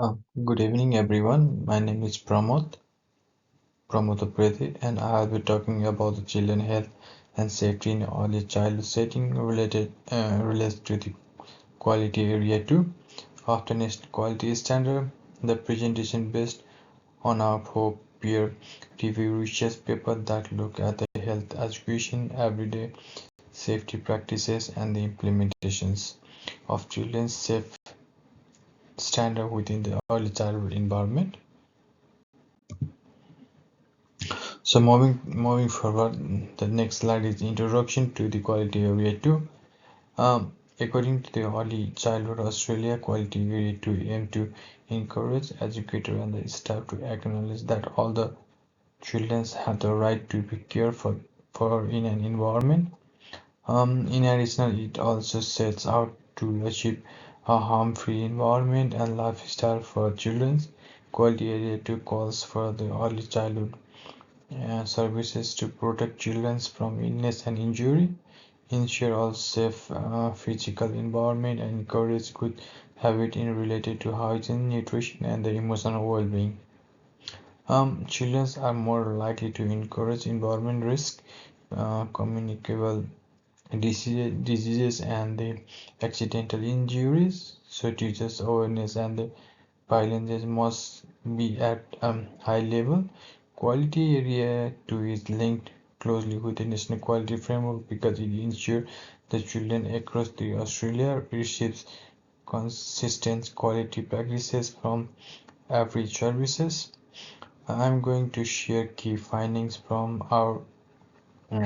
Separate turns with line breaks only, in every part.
Good evening, everyone. My name is Pramod Preti, and I will be talking about the children health and safety in early childhood setting related to the quality area 2 of the next quality standard. The presentation based on our four peer review research paper that look at the health education, everyday safety practices, and the implementations of children's safe standard within the early childhood environment. So moving forward, the next slide is introduction to the quality area 2. According to the Early Childhood Australia, quality area 2 aim to encourage educators and the staff to acknowledge that all the children have the right to be cared for in an environment. In addition, it also sets out to achieve a harm-free environment and lifestyle for children. Quality area 2 calls for the early childhood services to protect children from illness and injury, ensure a safe physical environment, and encourage good habits in related to hygiene, nutrition, and the emotional well-being. Children are more likely to encourage environment risk, communicable diseases, and the accidental injuries. So teachers' awareness and the violence must be at high level. Quality area 2 is linked closely with the national quality framework because it ensures that children across the Australia receives consistent quality practices from every services. I'm going to share key findings from our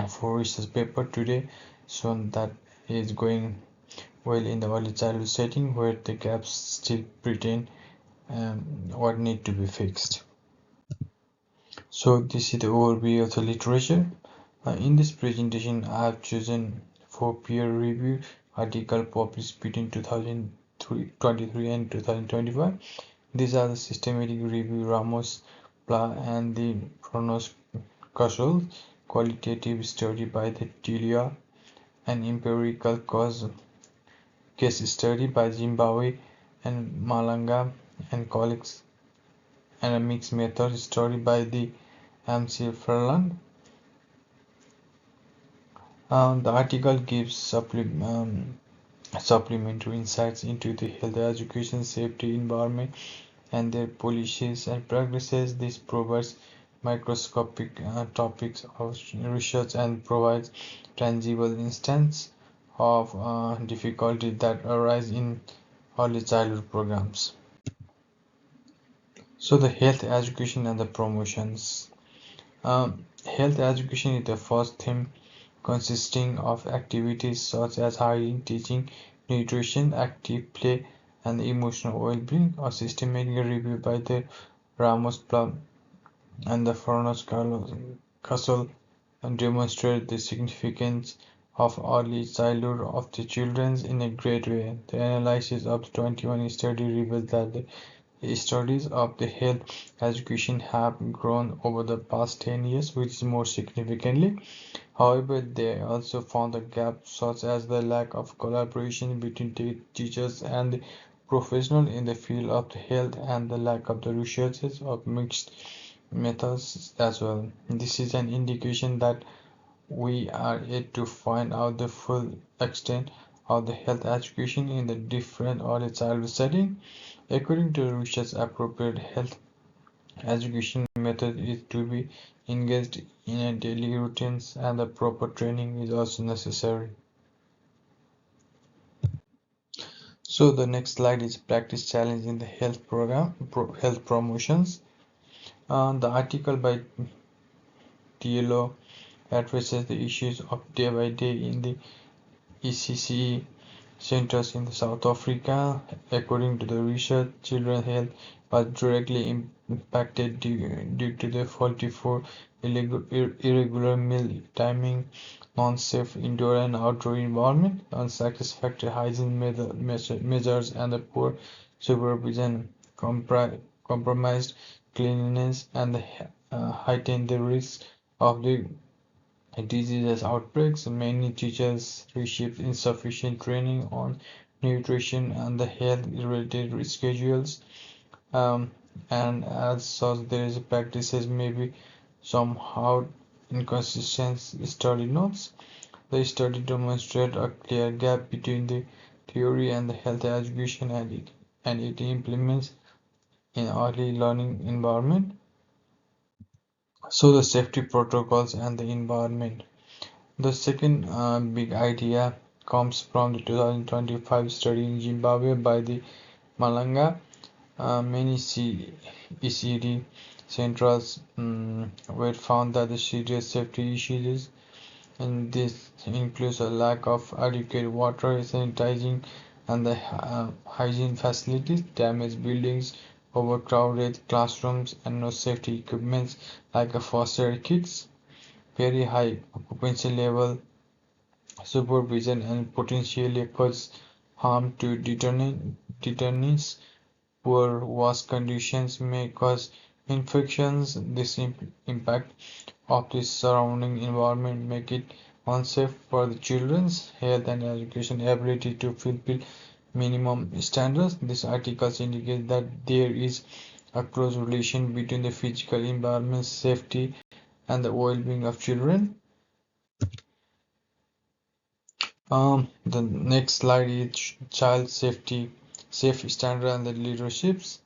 four research paper today, so that is going well in the early childhood setting where the gaps still pretend what need to be fixed. So this is the overview of the literature. In this presentation, I have chosen four peer-reviewed articles published between 2023 and 2025. These are the systematic review Ramos, Pla, and the Kronos Kasol, qualitative study by the Tilia, an empirical case study by Zimbabwe and Malanga and colleagues, and a mixed method study by the MC Ferland. The article gives supplementary insights into the health education, safety, environment, and their policies and practices. This provides microscopic topics of research and provides tangible instance of difficulties that arise in early childhood programs. So the health education and the promotions. Health education is the first theme consisting of activities such as hygiene, teaching, nutrition, active play, and emotional well-being. A systematic review by the Ramos Club and the Furnace Castle demonstrate the significance of early childhood of the children in a great way. The analysis of the 21 study reveals that the studies of the health education have grown over the past 10 years, which is more significantly. However, they also found a gap such as the lack of collaboration between teachers and the professionals in the field of health and the lack of the researches of mixed methods as well. This is an indication that we are yet to find out the full extent of the health education in the different early childhood setting. According to the research, appropriate health education method is to be engaged in a daily routines and the proper training is also necessary. So the next slide is practice challenge in the health health promotions. The article by TLO addresses the issues of day by day in the ECCE centers in South Africa. According to the research, children's health was directly impacted due to the faulty for irregular meal timing, non-safe indoor and outdoor environment, unsatisfactory hygiene measures, and the poor supervision, compromised cleanliness, and heightened the risk of the diseases outbreaks. Many teachers received insufficient training on nutrition and the health-related schedules. um, and as such there is practices may be somehow inconsistent. Study notes. The study demonstrated a clear gap between the theory and the health education and it implements in early learning environment. So the safety protocols and the environment. The second big idea comes from the 2025 study in Zimbabwe by the Malanga. Many ECD centers were found that the serious safety issues, and this includes a lack of adequate water, sanitizing, and the hygiene facilities, damaged buildings, overcrowded classrooms, and no safety equipment like a first aid kits, very high occupancy level, supervision, and potentially cause harm to detainees. Poor wash conditions may cause infections. This impact of the surrounding environment make it unsafe for the children's health and education ability to fulfill minimum standards. This article indicates that there is a close relation between the physical environment safety and the well-being of children. The next slide is child safety, safe standard and the leaderships.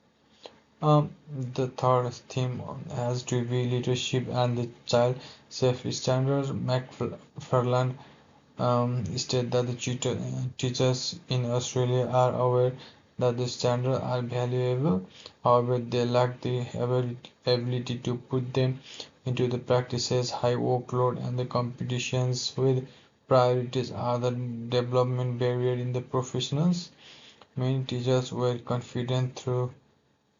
The third theme has to be leadership and the child safe standards. McFarland stated that the teachers in Australia are aware that the standards are valuable. However, they lack the ability to put them into the practices. High workload and the competitions with priorities are the development barrier in the professionals. Many teachers were confident through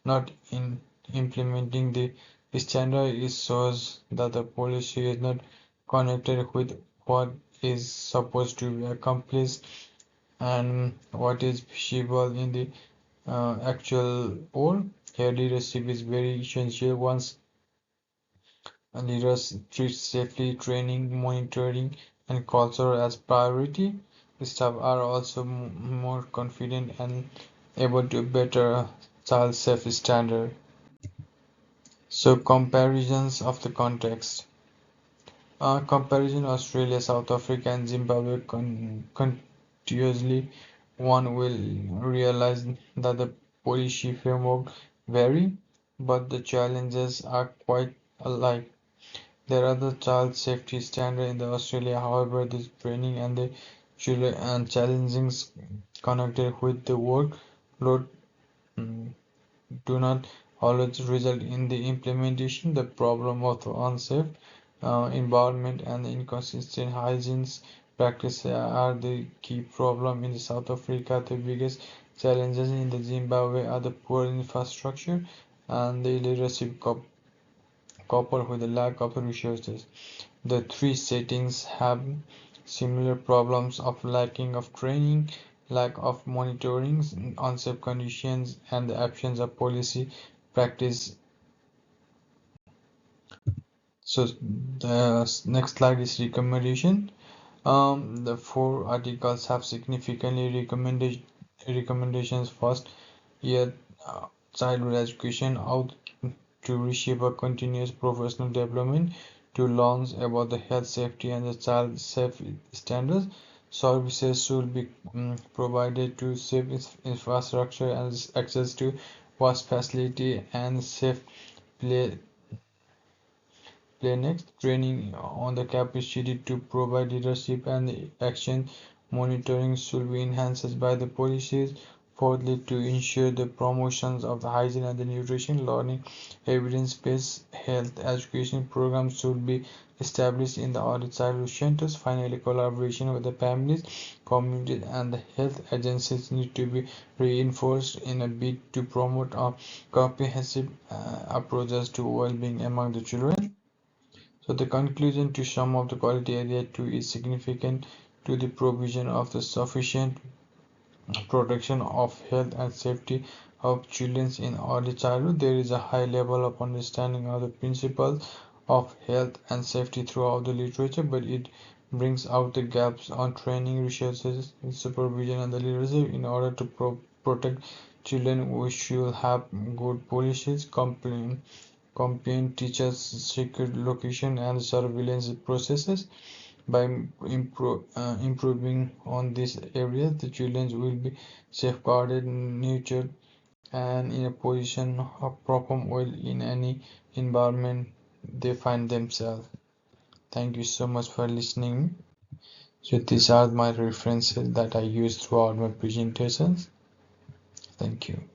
not in implementing the standard. It shows that the policy is not connected with what is supposed to be accomplished and what is visible in the actual world. Here, leadership is very essential. Once leaders treat safely, training, monitoring, and culture as priority, staff are also more confident and able to better child safety standard. So comparisons of the context. Comparison Australia, South Africa, and Zimbabwe continuously, one will realize that the policy framework vary, but the challenges are quite alike. There are the child safety standard in the Australia, however, the training and the children and challenges connected with the workload mm, do not always result in the implementation. The problem of the unsafe environment and the inconsistent hygiene practices are the key problem in the South Africa. The biggest challenges in the Zimbabwe are the poor infrastructure and the leadership coupled with the lack of resources. The three settings have similar problems of lacking of training, lack of monitoring, unsafe conditions, and the absence of policy practice. So the next slide is recommendation. The four articles have significantly recommendations. First, year childhood education out to receive a continuous professional development to learn about the health safety and the child safe standards. Services should be provided to safe infrastructure and access to wash facility and safe play next. Training on the capacity to provide leadership and action monitoring should be enhanced by the policies. Fourthly, to ensure the promotions of the hygiene and the nutrition learning, evidence-based health education programs should be established in the early childhood centers. Finally, collaboration with the families, communities, and the health agencies need to be reinforced in a bid to promote a comprehensive approaches to well-being among the children. So the conclusion to some of the quality area 2 is significant to the provision of the sufficient protection of health and safety of children in early childhood. There is a high level of understanding of the principles of health and safety throughout the literature, but it brings out the gaps on training, resources, supervision, and the leadership in order to protect children, we should have good policies, complaint teachers, secure location and surveillance processes. By improving on this area, the children will be safeguarded, nurtured, and in a position of perform well in any environment they find themselves. Thank you so much for listening. So these are my references that I use throughout my presentations. Thank you.